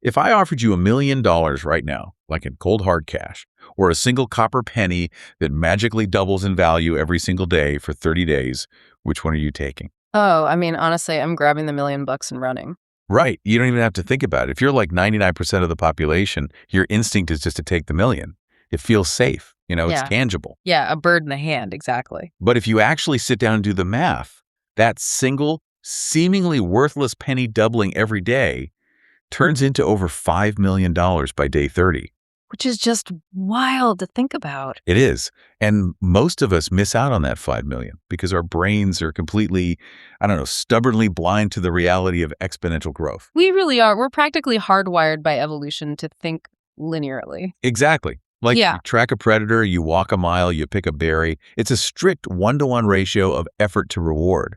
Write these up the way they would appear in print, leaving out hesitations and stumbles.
If I offered you $1 million right now, like in cold hard cash, or a single copper penny that magically doubles in value every single day for 30 days, which one are you taking? Oh, I mean, honestly, I'm grabbing the $1,000,000 and running. Right. You don't even have to think about it. If you're like 99% of the population, your instinct is just to take the million. It feels safe. It's Yeah. tangible. Yeah, a bird in the hand, exactly. But if you actually sit down and do the math, that single, seemingly worthless penny doubling every day turns into over $5 million by day 30. Which is just wild to think about. It is. And most of us miss out on that 5 million because our brains are completely, stubbornly blind to the reality of exponential growth. We really are. We're practically hardwired by evolution to think linearly. Exactly. Like Yeah. You track a predator, you walk a mile, you pick a berry. It's a strict 1-to-1 ratio of effort to reward.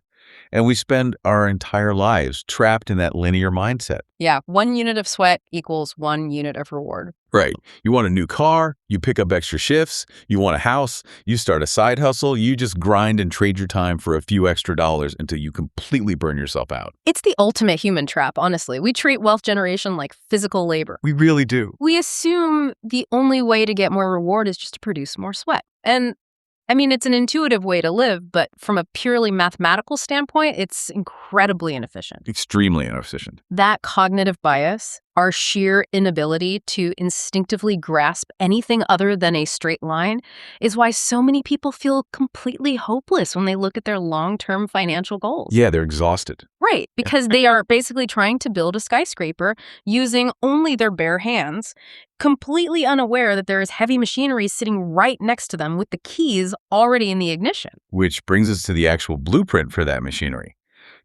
And we spend our entire lives trapped in that linear mindset. Yeah, 1 unit of sweat equals 1 unit of reward. Right. You want a new car, you pick up extra shifts, you want a house, you start a side hustle, you just grind and trade your time for a few extra dollars until you completely burn yourself out. It's the ultimate human trap, honestly. We treat wealth generation like physical labor. We really do. We assume the only way to get more reward is just to produce more sweat. And I mean, it's an intuitive way to live, but from a purely mathematical standpoint, it's incredibly inefficient. Extremely inefficient. That cognitive bias, our sheer inability to instinctively grasp anything other than a straight line, is why so many people feel completely hopeless when they look at their long-term financial goals. Yeah, they're exhausted. Right, because they are basically trying to build a skyscraper using only their bare hands, completely unaware that there is heavy machinery sitting right next to them with the keys already in the ignition. Which brings us to the actual blueprint for that machinery.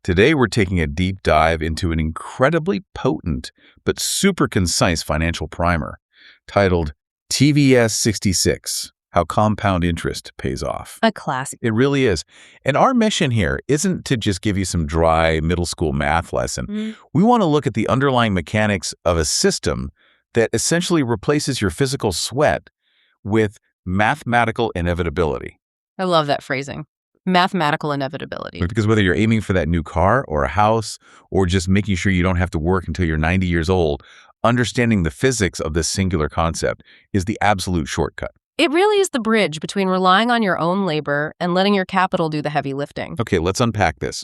Today, we're taking a deep dive into an incredibly potent but super concise financial primer titled TVS 66, How Compound Interest Pays Off. A classic. It really is. And our mission here isn't to just give you some dry middle school math lesson. We want to look at the underlying mechanics of a system that essentially replaces your physical sweat with mathematical inevitability. I love that phrasing. Mathematical inevitability. Because whether you're aiming for that new car or a house or just making sure you don't have to work until you're 90 years old, understanding the physics of this singular concept is the absolute shortcut. It really is the bridge between relying on your own labor and letting your capital do the heavy lifting. Okay, let's unpack this.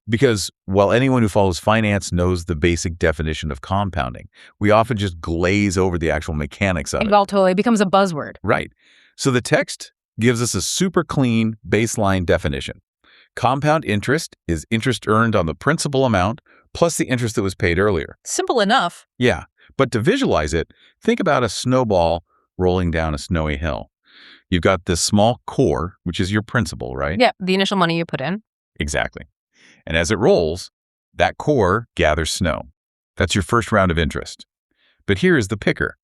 Because while anyone who follows finance knows the basic definition of compounding, we often just glaze over the actual mechanics of it. Well, totally becomes a buzzword. Right. So the text gives us a super clean baseline definition. Compound interest is interest earned on the principal amount plus the interest that was paid earlier. Simple enough. Yeah, but to visualize it, think about a snowball rolling down a snowy hill. You've got this small core, which is your principal, right? Yeah, the initial money you put in. Exactly. And as it rolls, that core gathers snow. That's your first round of interest. But here is the picker.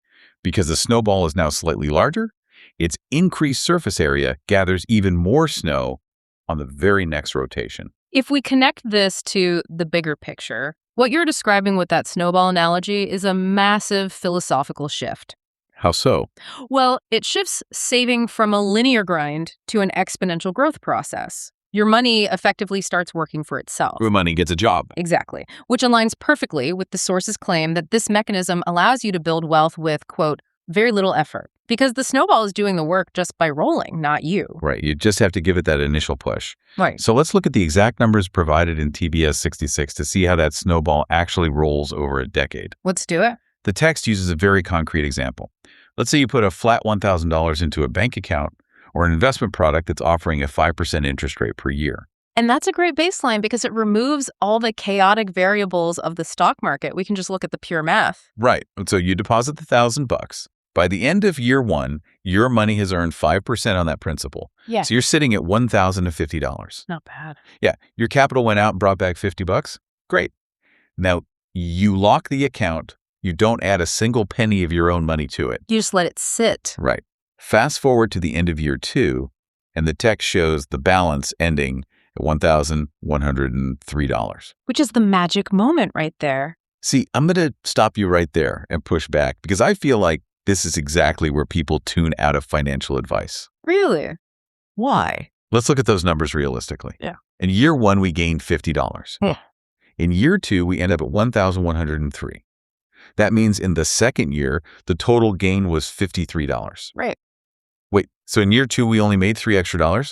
Because the snowball is now slightly larger, its increased surface area gathers even more snow on the very next rotation. If we connect this to the bigger picture, what you're describing with that snowball analogy is a massive philosophical shift. How so? Well, it shifts saving from a linear grind to an exponential growth process. Your money effectively starts working for itself. Your money gets a job. Exactly, which aligns perfectly with the source's claim that this mechanism allows you to build wealth with, quote, very little effort. Because the snowball is doing the work just by rolling, not you. Right, you just have to give it that initial push. Right. So let's look at the exact numbers provided in TBS 66 to see how that snowball actually rolls over a decade. Let's do it. The text uses a very concrete example. Let's say you put a flat $1,000 into a bank account or an investment product that's offering a 5% interest rate per year. And that's a great baseline because it removes all the chaotic variables of the stock market. We can just look at the pure math. Right. So you deposit the $1,000. By the end of year one, your money has earned 5% on that principal. Yeah. So you're sitting at $1,050. Not bad. Yeah. Your capital went out and brought back $50. Great. Now, you lock the account. You don't add a single penny of your own money to it. You just let it sit. Right. Fast forward to the end of year two, and the text shows the balance ending at $1,103. Which is the magic moment right there. See, I'm going to stop you right there and push back because I feel like this is exactly where people tune out of financial advice. Really? Why? Let's look at those numbers realistically. Yeah. In year one, we gained $50. Hmm. In year two, we end up at $1,103. That means in the second year, the total gain was $53. Right. Wait, so in year 2, we only made $3 extra?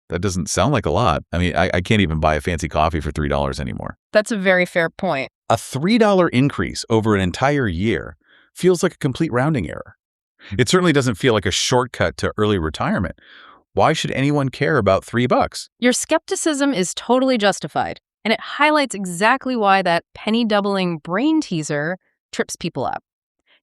That doesn't sound like a lot. I mean, I can't even buy a fancy coffee for $3 anymore. That's a very fair point. A $3 increase over an entire year feels like a complete rounding error. It certainly doesn't feel like a shortcut to early retirement. Why should anyone care about $3? Your skepticism is totally justified, and it highlights exactly why that penny-doubling brain teaser trips people up.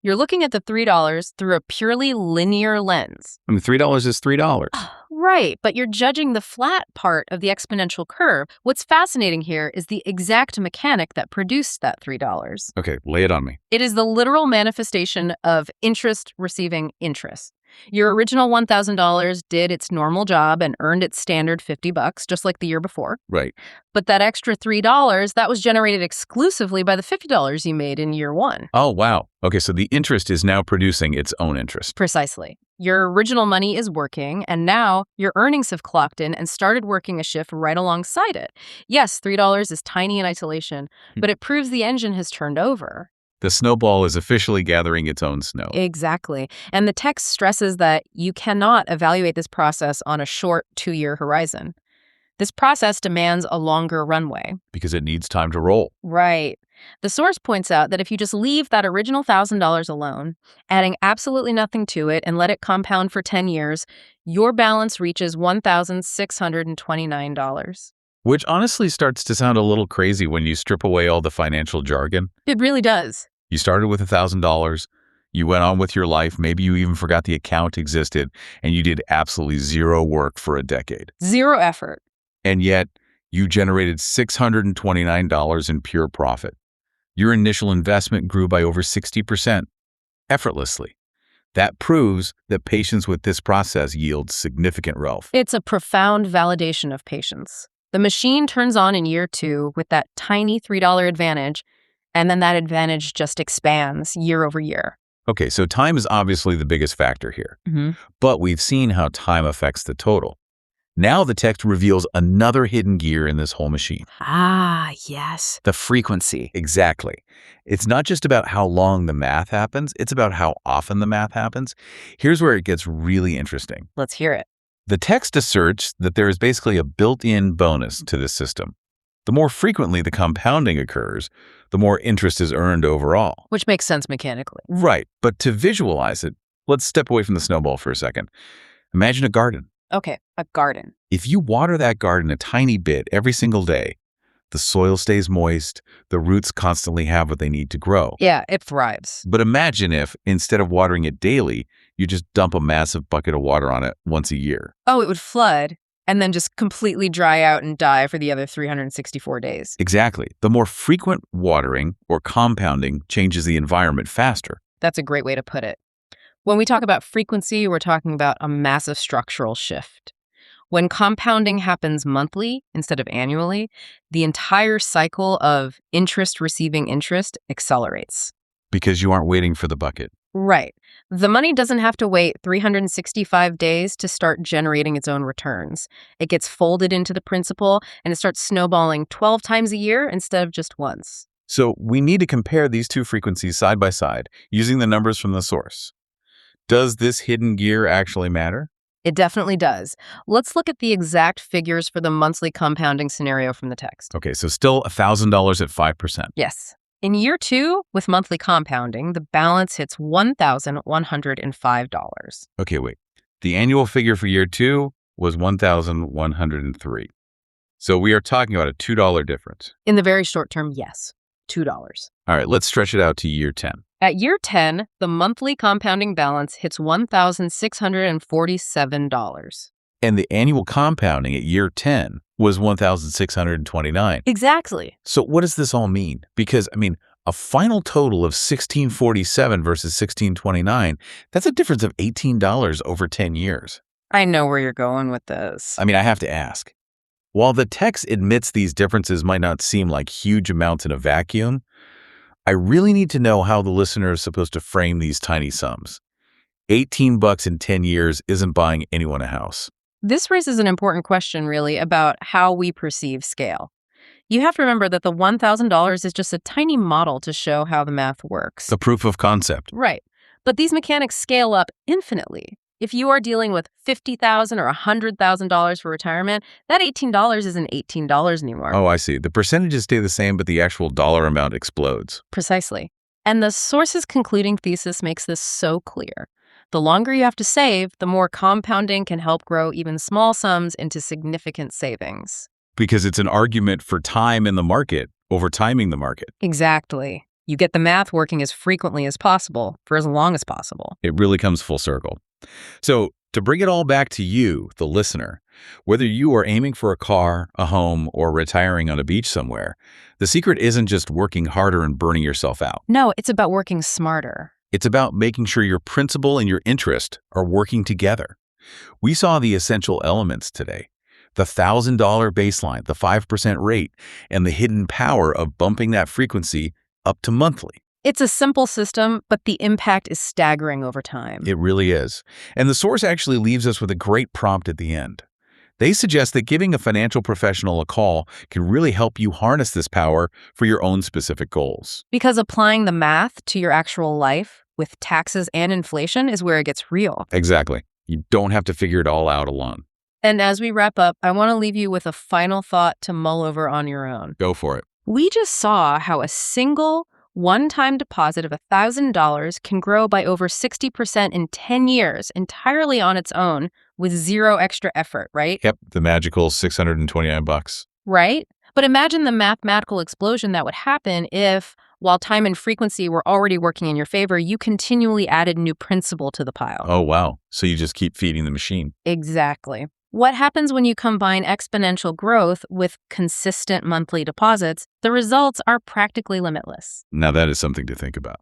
You're looking at the $3 through a purely linear lens. I mean, $3 is $3. Right, but you're judging the flat part of the exponential curve. What's fascinating here is the exact mechanic that produced that $3. Okay, lay it on me. It is the literal manifestation of interest receiving interest. Your original $1,000 did its normal job and earned its standard $50, just like the year before. Right. But that extra $3, that was generated exclusively by the $50 you made in year 1. Oh, wow. Okay, so the interest is now producing its own interest. Precisely. Your original money is working, and now your earnings have clocked in and started working a shift right alongside it. Yes, $3 is tiny in isolation, but it proves the engine has turned over. The snowball is officially gathering its own snow. Exactly. And the text stresses that you cannot evaluate this process on a short 2-year horizon. This process demands a longer runway. Because it needs time to roll. Right. The source points out that if you just leave that original $1,000 alone, adding absolutely nothing to it and let it compound for 10 years, your balance reaches $1,629. Which honestly starts to sound a little crazy when you strip away all the financial jargon. It really does. You started with $1,000. You went on with your life. Maybe you even forgot the account existed, and you did absolutely zero work for a decade. Zero effort. And yet, you generated $629 in pure profit. Your initial investment grew by over 60%, effortlessly. That proves that patience with this process yields significant wealth. It's a profound validation of patience. The machine turns on in year 2 with that tiny $3 advantage, and then that advantage just expands year over year. Okay, so time is obviously the biggest factor here. But we've seen how time affects the total. Now the text reveals another hidden gear in this whole machine. Ah, yes. The frequency. Exactly. It's not just about how long the math happens, it's about how often the math happens. Here's where it gets really interesting. Let's hear it. The text asserts that there is basically a built-in bonus to this system. The more frequently the compounding occurs, the more interest is earned overall. Which makes sense mechanically. Right, but to visualize it, let's step away from the snowball for a second. Imagine a garden. Okay, a garden. If you water that garden a tiny bit every single day, the soil stays moist, the roots constantly have what they need to grow. Yeah, it thrives. But imagine if, instead of watering it daily, you just dump a massive bucket of water on it once a year. Oh, it would flood and then just completely dry out and die for the other 364 days. Exactly. The more frequent watering or compounding changes the environment faster. That's a great way to put it. When we talk about frequency, we're talking about a massive structural shift. When compounding happens monthly instead of annually, the entire cycle of interest receiving interest accelerates. Because you aren't waiting for the bucket. Right. The money doesn't have to wait 365 days to start generating its own returns. It gets folded into the principal and it starts snowballing 12 times a year instead of just once. So we need to compare these two frequencies side by side using the numbers from the source. Does this hidden gear actually matter? It definitely does. Let's look at the exact figures for the monthly compounding scenario from the text. Okay, so still $1,000 at 5%. Yes. In year 2, with monthly compounding, the balance hits $1,105. Okay, wait. The annual figure for year 2 was $1,103. So we are talking about a $2 difference. In the very short term, yes, $2. All right, let's stretch it out to year 10. At year 10, the monthly compounding balance hits $1,647. And the annual compounding at year 10 was $1,629. Exactly. So what does this all mean? Because, a final total of $1,647 versus $1,629, that's a difference of $18 over 10 years. I know where you're going with this. I have to ask. While the text admits these differences might not seem like huge amounts in a vacuum, I really need to know how the listener is supposed to frame these tiny sums. $18 in 10 years isn't buying anyone a house. This raises an important question, really, about how we perceive scale. You have to remember that the $1,000 is just a tiny model to show how the math works. The proof of concept. Right. But these mechanics scale up infinitely. If you are dealing with $50,000 or $100,000 for retirement, that $18 isn't $18 anymore. Oh, I see. The percentages stay the same, but the actual dollar amount explodes. Precisely. And the source's concluding thesis makes this so clear. The longer you have to save, the more compounding can help grow even small sums into significant savings. Because it's an argument for time in the market over timing the market. Exactly. You get the math working as frequently as possible for as long as possible. It really comes full circle. So, to bring it all back to you, the listener, whether you are aiming for a car, a home, or retiring on a beach somewhere, the secret isn't just working harder and burning yourself out. No, it's about working smarter. It's about making sure your principal and your interest are working together. We saw the essential elements today: the $1,000 baseline, the 5% rate, and the hidden power of bumping that frequency up to monthly. It's a simple system, but the impact is staggering over time. It really is. And the source actually leaves us with a great prompt at the end. They suggest that giving a financial professional a call can really help you harness this power for your own specific goals. Because applying the math to your actual life with taxes and inflation is where it gets real. Exactly. You don't have to figure it all out alone. And as we wrap up, I want to leave you with a final thought to mull over on your own. Go for it. We just saw how a single one-time deposit of $1,000 can grow by over 60% in 10 years entirely on its own with zero extra effort, right? Yep, the magical $629. Right? But imagine the mathematical explosion that would happen if, while time and frequency were already working in your favor, you continually added new principal to the pile. Oh, wow. So you just keep feeding the machine. Exactly. What happens when you combine exponential growth with consistent monthly deposits? The results are practically limitless. Now that is something to think about.